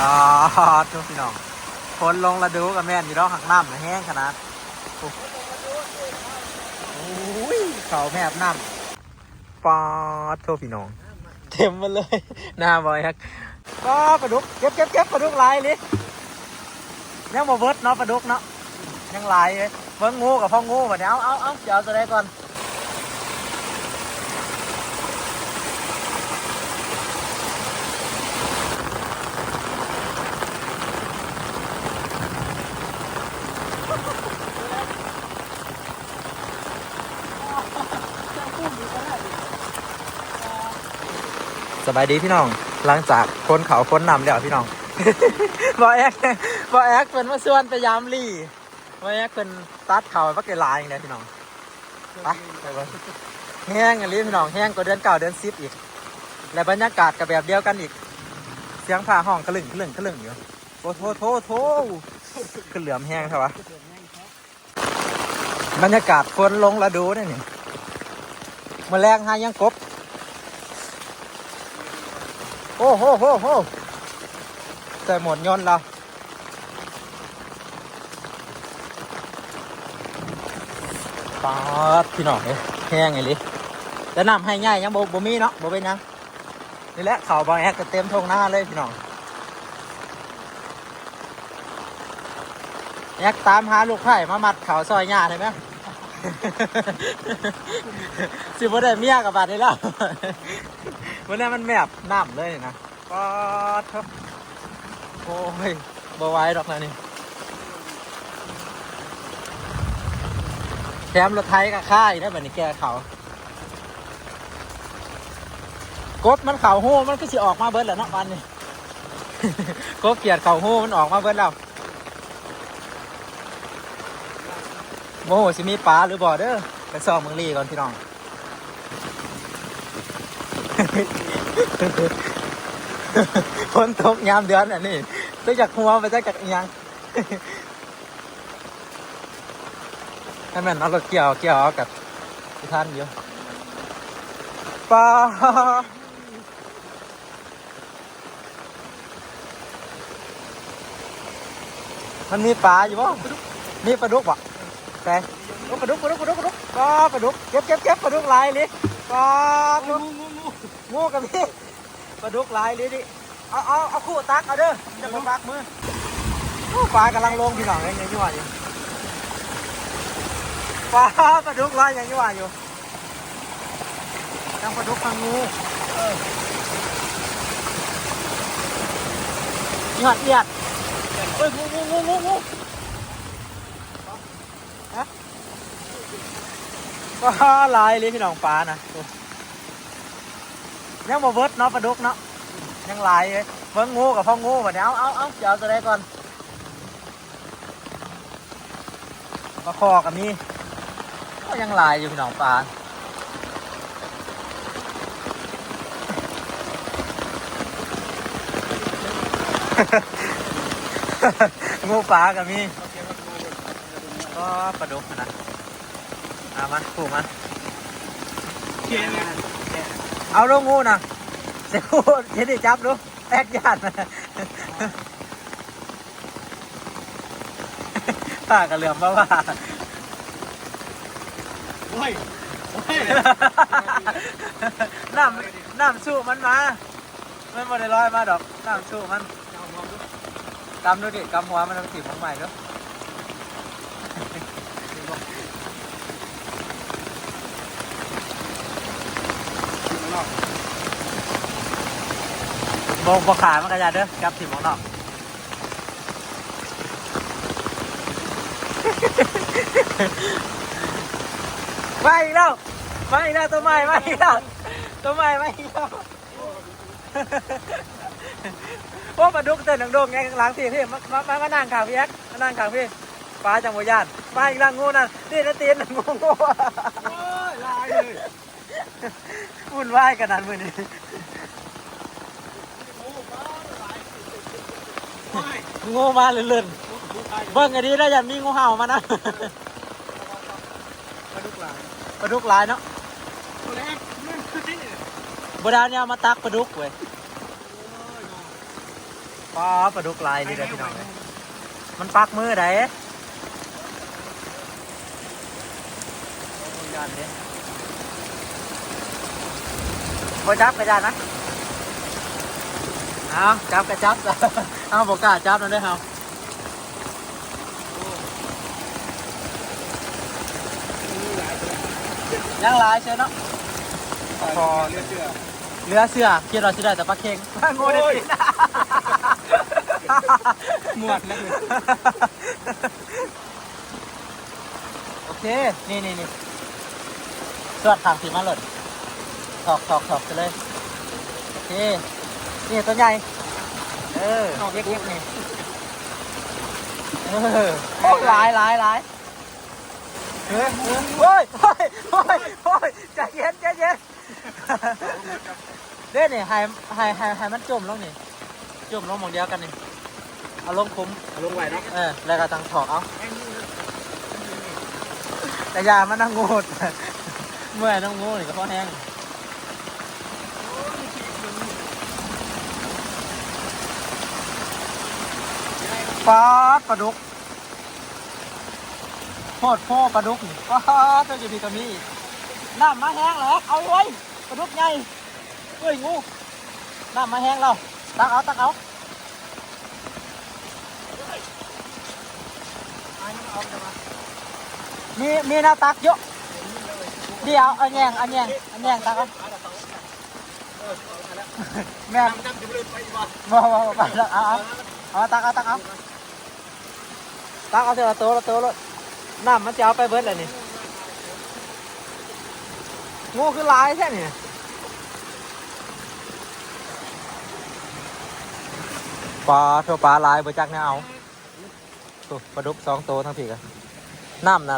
อ๋อทุกพี่น้องฝนลงระดูกับแม่นอยู่ดอกหักน้ำแห้งขนาดโอ้ยเขาแมบน้ำปอดทุกพี่น้องเต็มมาเลยหน้าบอยฮักก็ปลาดุกเก็บปลาดุกลายเลยยังมาเวิร์ดเนาะปลาดุกเนาะยังลายเลยเบิ้งงูกับพ่องูแบบนี้เอาเดี๋ยวเอาตัวใดก่อนสบายดีพี่น้องหลังจากคนเขาคนนำแล้วพี่น้อง บอแอกเป็นมาส่วนไปยามลี่บอแอกเป็นตัดเขาพักเกลายอย่างเดียวพี่น้องไปเลยแห้งอย่างนี้พี่น้องแห้งกว่าเดือนเก่าเดือน10อีกและบรรยากาศกับแบบเดียวกันอีกเสียงผ่าห้องกระลึงอยู่โถขึ้นเหลือมแห้งใช่ปะบรรยากาศฝนลงระดูนี่มาแรงหายังกบโอ้โหใส่หมดยนต์เราปาดพี่น้องเลยแห้งไงลิแต่น้ำให้ง่ายยังบ่มีเนาะบ่เป็นยังนี่แหละเขาบางแอกเต็มทงหน้าเลยพี่น้องแอกตามหาลูกไผ่มามัดเขาซอยหญ้าได้ไหม สิบ่ได้เมียกับบาดนี้แล้ว วันนี้มันแมบน้ำเลยนะก็ทับโอ้ยบ่ไหวดอกนะนี่แถมรถไถกับค่ายได้แบบนี้แกเขากบมันเข่าหูมันก็สิออกมาเบิดแหละเนาะวันนี้ กบเกียดเข่าหูมันออกมาเบิดแล้วโมโหสิมีปลาหรือบ่อเด้อไปซ่อมเมืองลีก่อนพี่น้อง ฝนตกยามเดือนอันนี้ต้องจากหัวไปจากยัง ให้มันเอารถเกี่ยวกับท่านเยอะปลามันมีปลาอยู่ป่ะมีปลาดุกป่ะแต่ปลาดุกก็ปลาดุกเก็บปลาดุกลายเลยก็งูกับพี่ปลาดุกลายเลยดิเอาคู่ตักเอาเด้อจะมาปักมือปลากำลังลงพี่น้องอย่างนี้ว่าอยู่ปลาดุกลายอย่างนี้ว่าอยู่ทั้งปลาดุกทั้งงูหยอดเอียดเฮ้ยงูฮะก็ลายเลยพี่น้องปลานะยังมาเวิร์ดเนาะปลาดุกเนาะยังลายเลยเบิ้งงูกับพ่องูแบบนี้เอาเดี๋ยวตัวใดก่อนปลาคอกับนี่ก็ยังลายอยู่พี่น้องปลางูปลากับมีก็ปลาดุกนะมันถูกมันเอาลูกงูนะเสียงูเห็นดิจับดูแอกยานป้ากระเหลื่อมว่าโอ้ยน้ำสู้มันมามันไม่ได้ลอยมาดอกน้ำสู้มันกำดูดิกำหัวมันต้องถีบของใหม่ด้วยบขามันกระยาเด้อกับถีบของนอกมาอีกแล้วตัวใหม่มาอีกแล้วพวกปลาดุกเต้นดังโด่งไงหลังพี่มานั่งข่าวพี่แอ๊กมานั่งข่าวพี่ปลาจังหวะย่านมาอีกแล้วงูนั่นนี่นะตีนงูลายเลยวุ่นวายกันนั่นมือนี้งูมาเลื่อนเบิ้งไงดีได้ยันมีงูเห่ามานะปลาดุกลายเนาะบดาเนี่ยมาตักปลาดุกเว้ยป ป้าปลาดุกลายเลยพี่น้องเลยมันปักมือไหนยันเนี่ยบอจับกระยานนะเอาจับกระจับเอาบอกกล้าจับนั่นด้วยเอายังลายเชียวเนาะพอ เลือดเชื่อ เรือเสือคิดเราจะได้แต่ปลาเค็งโง่ได้สิ หมวดแล้วเลย โอเค นี่สวัสดทางสีมาเลยถอกไปเลย โอเค นี่ตัวใหญ่ เย็กนี่โอ้หลายเฮ้ยใจเย็นเด้นี่ให้มันจมลงนี่จมลงหมองเดียวกันนี่เอาลงคุ้ม ลงไหวเนาะ แล้วก็ตังถอกเอาแต่ยามันนั่งงูดเมื่อยน้องงูนี่ก็เพราะแห้งปลาดุกโคตรโฟปลาดุกนี่ปลาตัวอยู่ที่ตรงนี้น้ำมาแห้งแล้วเอาไว้ปลาดุกใหญ่เฮ้ยงูน้ำมาแห้งเราตักเอา มีแนวตักเยอะเดี๋ยวอันแยงตักเอาแม่บ่ไปแล้วเอาตักเอาเถอะโตแล้วน้ำมันจะเอาไปเบิดเลยนี่งูคือลายแค่นี้ปลาลายบ่จักเนี่ยเอาตัวปลาดุก2 ตัวทั้งทีกันน้ำนะ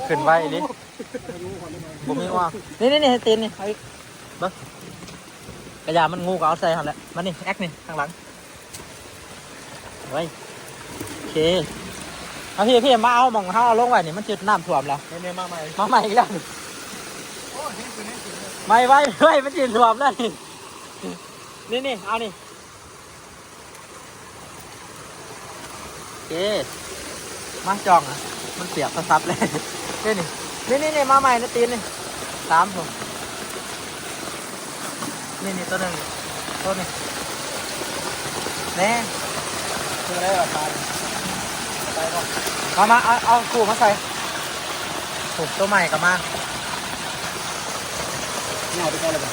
ขึ้นไว้ดิบ่มีว่านี่ให้ตีนนี่เอาอีกเบิ้งกระยามันงูก็เอาใส่หันแหละมันนี่แอคนี่ข้างหลังไว้โอเคเอาพี่มาเอาหม่องเอาลงไว้นี่มันจืดน้ำท่วมแล้วเนี่ยมาใหม่ อีกแล้วไม่ไว้มันจืดท่วมแล้วนี่เอานี่โอเคมาจองอ่ะมันเปียกกระซับเลยนี่มาใหม่นะตีนนี่3 ตัวนี่ตัวหนึ่งตัวนี้แน่คืออะไรแบบไปก่อนมาเอาขู่มาใส่ถูกตัวใหม่กลับมา เนี่ยเอาไปใช้อะไรบ้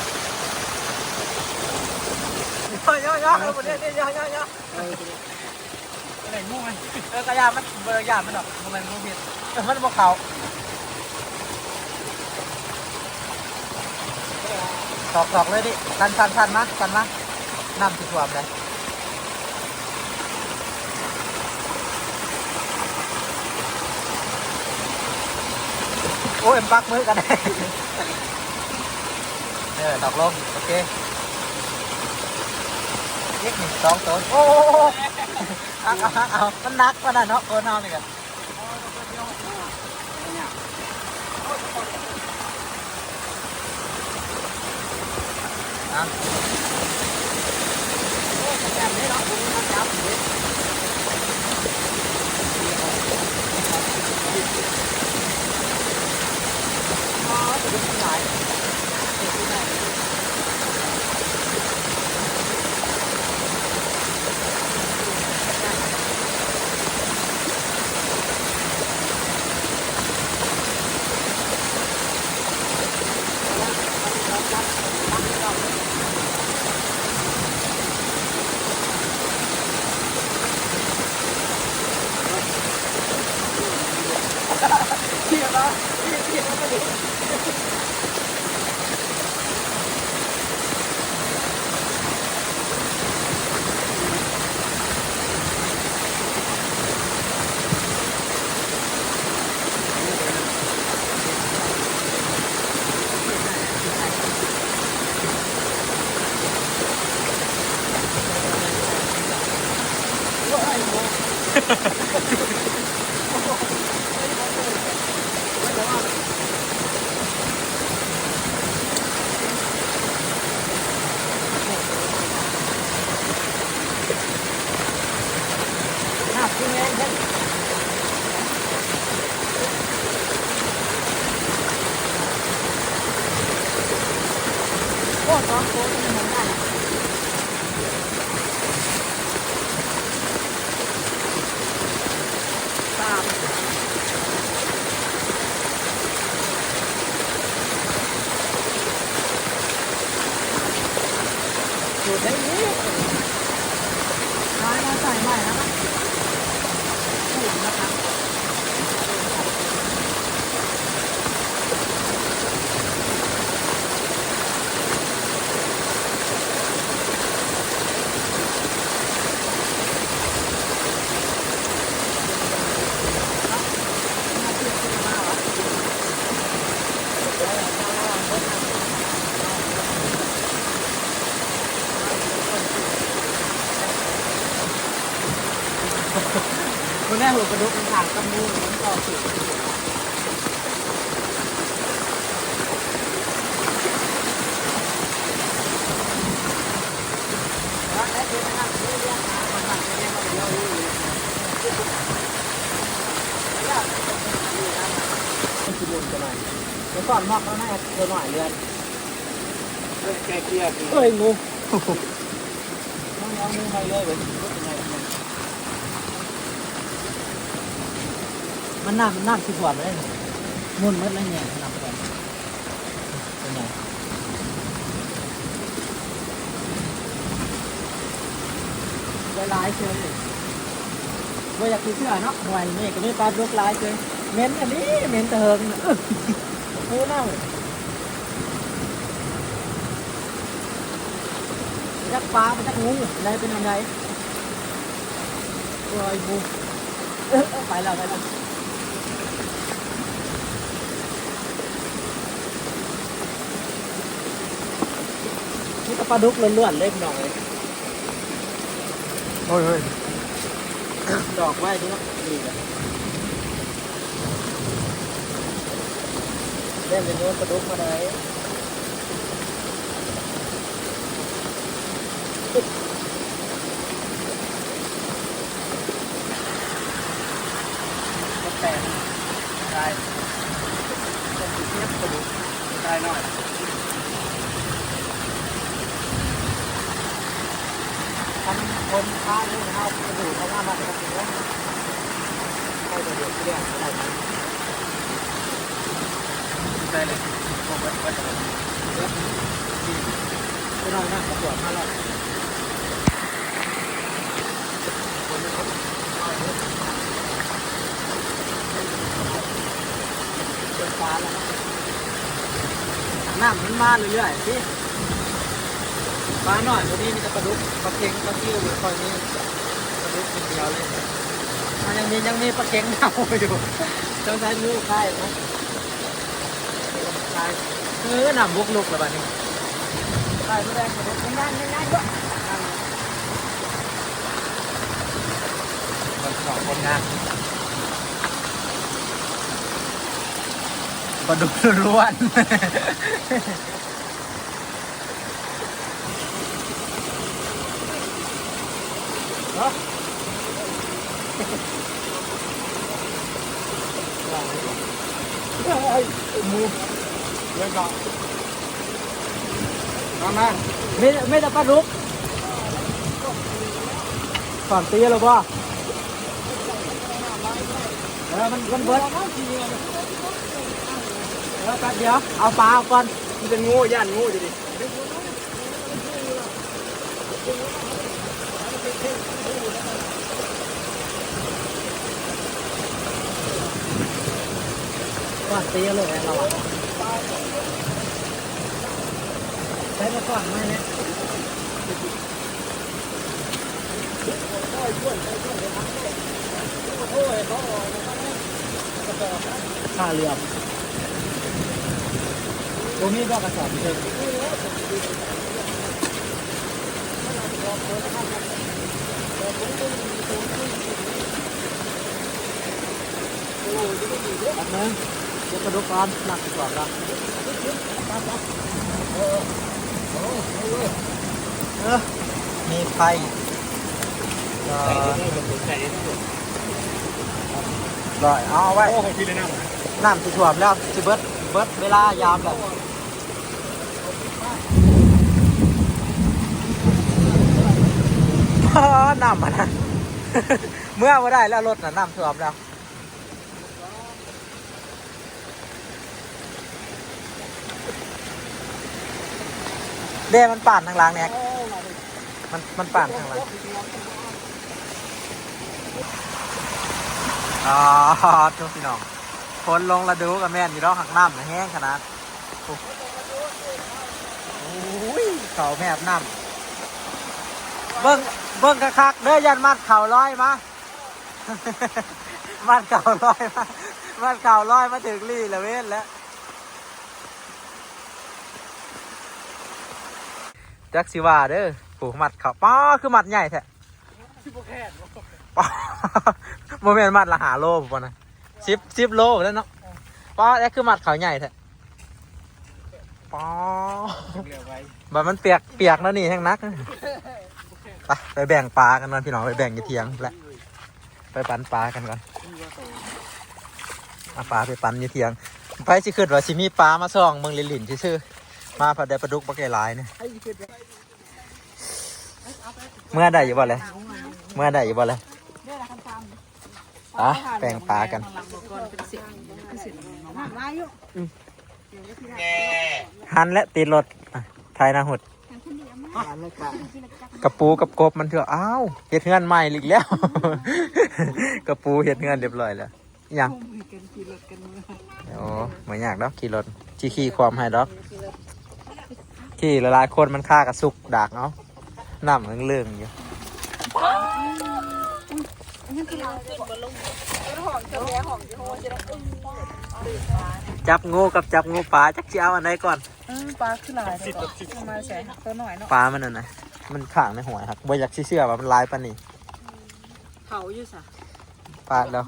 างย่ออะไรงูไหมกระยามันเบอร์ยามันหรอกมันงูผิดมันพวกเขาถอกเลยดิทันมาน้ำที่ท่วมเลยโอ้ยปักมือกันถอกลงโอเคนี่2 ตัวโอ้เอามันนักมันน่ะเนาะโคนเอานี่กัน หน้าที่แม่งเช่นโอ้ตอนโค้งมันมองได้ตามจุดได้นี้ร้านเราใส่ใหม่นะครับถูกนะครับคุณแม่หัวกระดูกมันถางกับมูมันต่อสุดแล้วได้เป็นนะครับเรื่องมามันหนักแน่ๆเราอยู่มันจะบุญกันหน่อยเดี๋ยวก่อนมอกแล้วนะเดี๋ยวหน่อยเรือนแกเกียร์เอ้ยงูเอางูไปเลยมันน้ำสิบวันเลยมุ่นมัดอะไรเนี่ยน้ำก่อนเป็นไงลายเฉยว่าอยากกินเสื้อเนาะหวยนี่ก็ไม่ปลาลูกลายเฉยเม้นอันนี้เม้นเติมงูเน่าจักปลาจักงูอะไรเป็นยังไงตัวไอ้งูไปแล้วนี่ก็ปลาดุกล้วนๆเล็กหน่อย โอ้ย ดอกไว้ดูเนาะนี่แหละเล่นเป็นเนื้อกระดูกมาได้แต่ได้ต้องติดเทียบกระดูกได้หน่อยทำคนค้านี่นะครับกระดูกเขาหน้ามาเป็นกระดูกให้กระดูกเรียกได้ไหมได้เลยบอกไว้จะไปนอนนั่งกระปวดมาแล้วเป็นฟ้าแล้วน้ำมันมาเรื่อยๆสิฟ้าหน่อยวันนี้มีแต่ปลาดุกปลาเค็งปลาซิวคอยนี้ปลาดุกคนเดียวเลยมันยังมีปลาเค็งเน่าอยู่ต้องใช้มือค่ายนะหนำบุกลุกแล้วบ้านี้ใส่ไม่แรงกระดุกง่ายด้วยสองคนงานปลาดุกล้วนเนาะมูเล่นก่อนมาไม่แต่ปลาดุกก่อนตีหรือเปล่ามันเบิดแป๊บเดียวเอาปลาก่อนมันเป็นงูย่านงูอยู่ดิก่อนตีเลยเราใช้มาก่อนไหมเนี่ยข้าเรือตรงนี้ก็กระสอบเลยอันนึงจะกระดูกก้อนหนักกว่าละมีไฟ ใส่ได้ด้วยผมใส่ได้ด้วย ลอยเอาไว้ โอ้โหพี่เลยนะ น้ำสิท่วมแล้วสิเบิดเวลายามแล้วน้ำมันนะ เมื่อว่าได้แล้วรถน่ะน้ำท่วมแล้วเด้มันป่านทางหล่างเนี่ยมันป่านทางหล่างอ๋อทุกพี่น้องคนลงระดูกับแม่นอยู่รอกหักน้ำนะแห้งขนาดโอ้ยเขาแมบน้ำเบิ้งคักๆเด้อยันมัดเข่าลอยมา มัดเข่าลอยมามัดเข่าลอยมาถึงลี่ละเว้นแล้วจักสิว่าเด้อผูกมัดเข่าป้าคือมัดใหญ่แท้ ที่โบแค่ ป้าโมเมนต์มัดละหาโลป่ะนะสิบโลแล้วเนาะป้าแอ้คือมัดเข่าใหญ่แท้ป้า เหลือไว้ แบบมันเปียกแล้วนี่แห้งนักไปแบ่งปลากันก่อนพี่น้องไปแบ่งอยู่เทียงและไปปั่นปลากันก่อนเอาปลาไปปั่นอยู่เทียงไปสิขึ้นว่าสิมีปลามาซ่องเมืองลินลินชื่อมาผัดได้ปลาดุกปลาไก่ลายเนี่ยเมื่อได้อยู่บ่เลยเมื่อได้อยู่บ่เลยอ่ะแบ่งปลากันหันและตีรถไทยนาหุดกระปูกับกบมันเถอะอ้าวเห็ดเงินใหม่อีกแล้ว กระปูเห็ดเงินเรียบร้อยแล้วยังโอ้ไม่อยากดอกขี่รถขี่ความให้ดอกขี่ละลายคนมันฆ่ากระสุกดากเนาะน้ำเรื่องๆอยู่จับงูกับจับงูปลาจักเจ้าอันไหนก่อน ปลาขึ้นลายมาใส่ตัวหน่อยเนาะ ปลามันน่ะมันข่างในหัวครับบ่อยากเชื่อว่ามันลายปานนี้ เขาอยู่สะ ปลาแล้ว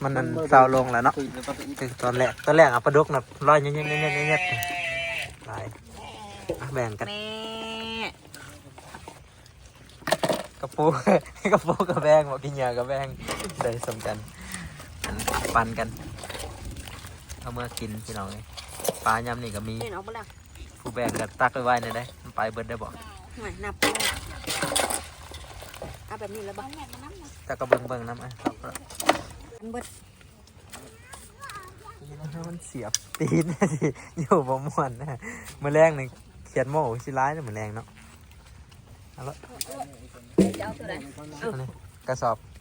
มันนั่นเศร้าลงแล้วเนาะคือตอนแรกอ่ะปลาดุกน่ะลอยเงี้ยลายอ่ะแบ่งกัน แม่ กระปู กระปูกระแบงบอกกินเหยื่อกระแบงได้สมกันปันกันเอาเมื่อกินพี่น้องเลยปลายำนี่ก็มี เห็นเอาปะล่ะ ผู้แบ่งกันตักไว้ในได้มันไปเบิดได้บ่ หน่อยนับเอาแบบนี้แล้วบ้าง แต่ก็เบิ่งน้ำอ่ะครับ เบิด มันเสียบตีน สิอยู่บ่ม่วนนะมื้อแรงนี่เขียนโม่สิร้ายนะมื้อแรงเนาะเอาละ จะเอาตัวไหน อันนี้กระสอบ